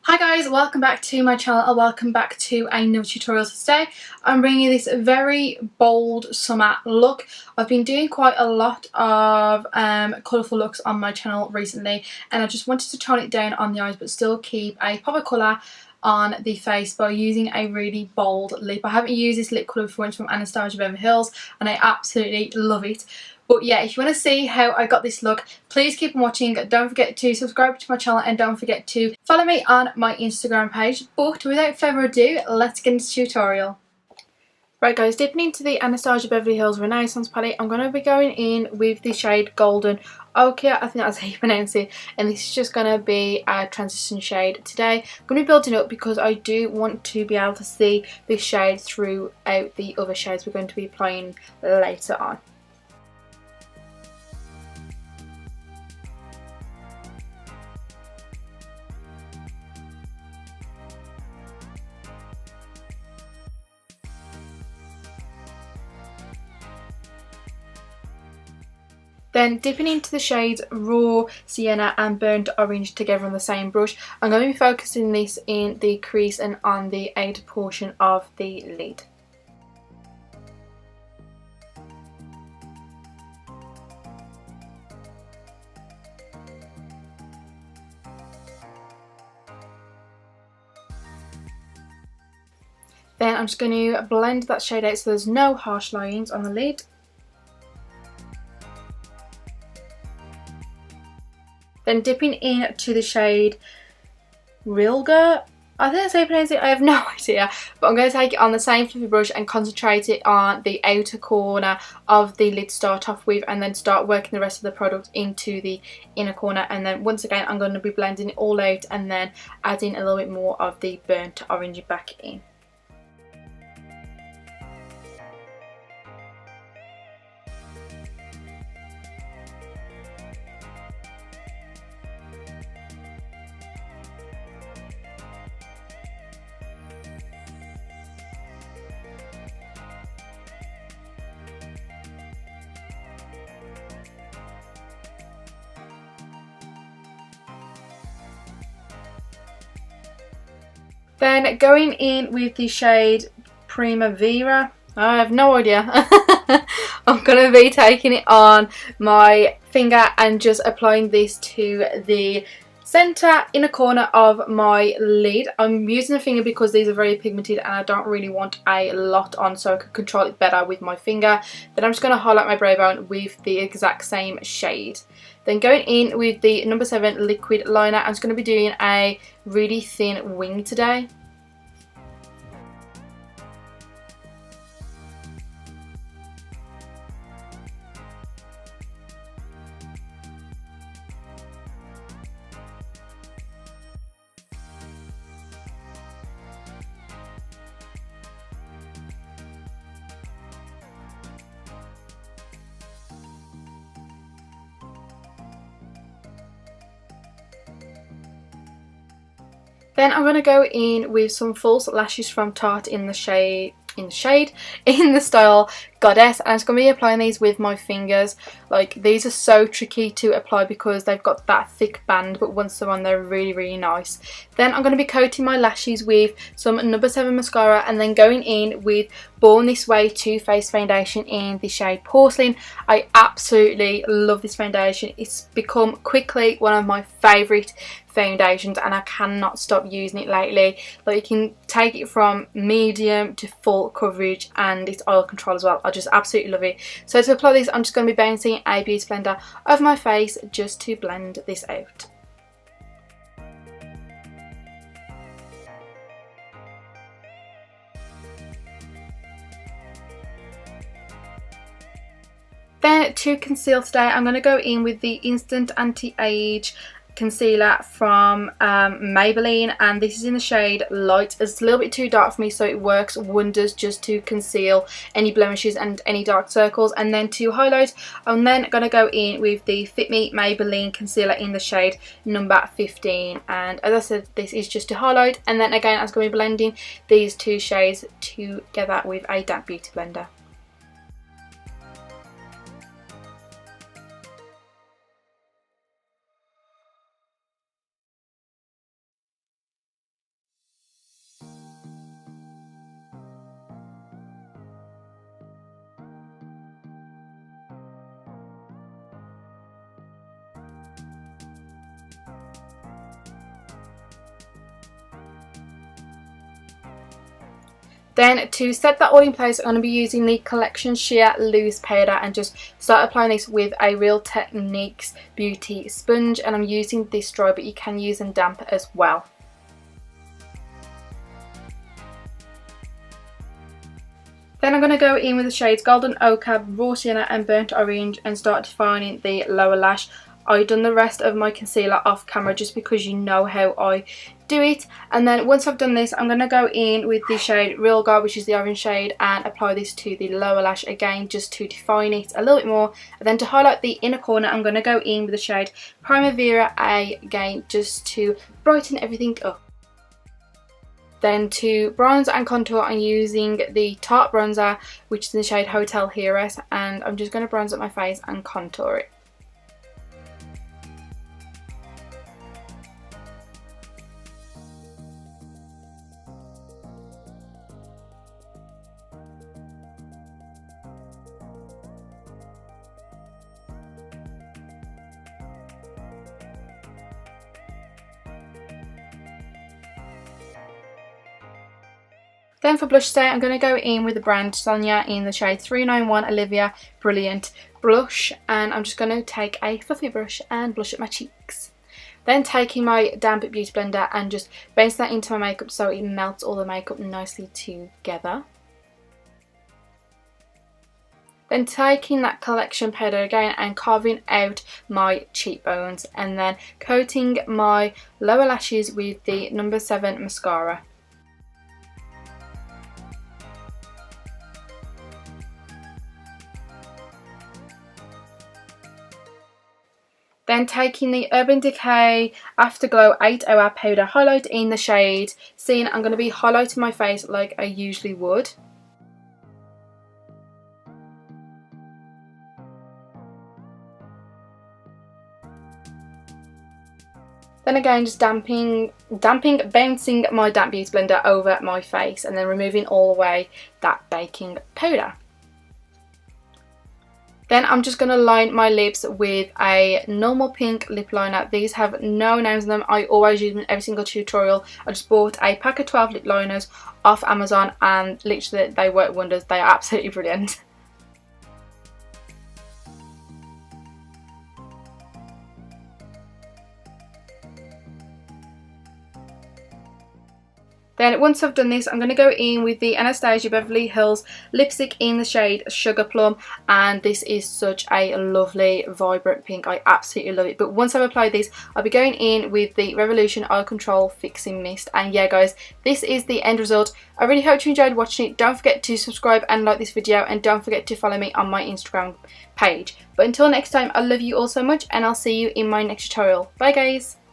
Hi guys, welcome back to my channel and welcome back to another tutorial. So today I'm bringing you this very bold summer look. I've been doing quite a lot of colourful looks on my channel recently, and I just wanted to tone it down on the eyes but still keep a pop of colour on the face by using a really bold lip. I haven't used this lip colour before. It's from Anastasia Beverly Hills and I absolutely love it. But yeah, if you want to see how I got this look, please keep on watching. Don't forget to subscribe to my channel and don't forget to follow me on my Instagram page. But without further ado, let's get into the tutorial. Right guys, dipping into the Anastasia Beverly Hills Renaissance palette, I'm going to be going in with the shade Golden Ochre, I think that's how you pronounce it, and this is just going to be a transition shade today. I'm going to be building up because I do want to be able to see this shade throughout the other shades we're going to be applying later on. Then dipping into the shades Raw, Sienna and Burnt Orange together on the same brush, I'm going to be focusing this in the crease and on the outer portion of the lid. Then I'm just going to blend that shade out so there's no harsh lines on the lid. Then dipping into the shade Rilga, I think that's how you pronounce it, I have no idea. But I'm going to take it on the same fluffy brush and concentrate it on the outer corner of the lid to start off with, and then start working the rest of the product into the inner corner. And then once again I'm going to be blending it all out and then adding a little bit more of the burnt orange back in. Then going in with the shade Primavera, I have no idea. I'm going to be taking it on my finger and just applying this to the centre inner corner of my lid. I'm using the finger because these are very pigmented and I don't really want a lot on, so I can control it better with my finger. Then I'm just going to highlight my brow bone with the exact same shade. Then going in with the number 7 liquid liner, I'm just going to be doing a really thin wing today. Then I'm going to go in with some false lashes from Tarte in the style Goddess, and I'm just going to be applying these with my fingers. Like, these are so tricky to apply because they've got that thick band, but once they're on they're really nice. Then I'm going to be coating my lashes with some number 7 mascara and then going in with Born This Way Too Faced foundation in the shade Porcelain. I absolutely love this foundation. It's become quickly one of my favourite foundations and I cannot stop using it lately. Like, you can take it from medium to full coverage and it's oil control as well. I just absolutely love it. So to apply this, I'm just going to be bouncing a beauty blender over my face just to blend this out. Then to conceal today, I'm going to go in with the Instant Anti-Age concealer from Maybelline, and this is in the shade Light. It's a little bit too dark for me, so it works wonders just to conceal any blemishes and any dark circles. And then to highlight, I'm then going to go in with the Fit Me Maybelline concealer in the shade number 15, and as I said, this is just to highlight. And then again, I'm going to be blending these two shades together with a damp beauty blender. Then to set that all in place, I'm going to be using the Collection Sheer Loose Powder and just start applying this with a Real Techniques Beauty sponge, and I'm using this dry, but you can use them damp as well. Then I'm going to go in with the shades Golden Ochre, Raw Sienna and Burnt Orange and start defining the lower lash. I've done the rest of my concealer off camera just because you know how I do it. And then once I've done this, I'm going to go in with the shade Real Gold, which is the orange shade, and apply this to the lower lash again just to define it a little bit more. And then to highlight the inner corner, I'm going to go in with the shade Primavera again just to brighten everything up. Then to bronze and contour, I'm using the Tarte bronzer, which is in the shade Hotel Heiress, and I'm just going to bronze up my face and contour it. Then for blush today, I'm going to go in with the brand Sonya in the shade 391 Olivia Brilliant Blush, and I'm just going to take a fluffy brush and blush up my cheeks. Then taking my damp beauty blender and just bounce that into my makeup so it melts all the makeup nicely together. Then taking that collection powder again and carving out my cheekbones, and then coating my lower lashes with the No. 7 mascara. Then taking the Urban Decay Afterglow 8-Hour Powder Highlight in the shade Scene, I'm going to be highlighting my face like I usually would. Then again, just bouncing my damp beauty blender over my face and then removing all the way that baking powder. Then I'm just going to line my lips with a normal pink lip liner. These have no names on them. I always use them in every single tutorial. I just bought a pack of 12 lip liners off Amazon and literally they work wonders. They are absolutely brilliant. Then once I've done this, I'm going to go in with the Anastasia Beverly Hills lipstick in the shade Sugarplum, and this is such a lovely vibrant pink. I absolutely love it. But once I've applied this, I'll be going in with the Revolution Eye Control Fixing Mist, and yeah guys, this is the end result. I really hope you enjoyed watching it. Don't forget to subscribe and like this video, and don't forget to follow me on my Instagram page. But until next time, I love you all so much, and I'll see you in my next tutorial. Bye guys!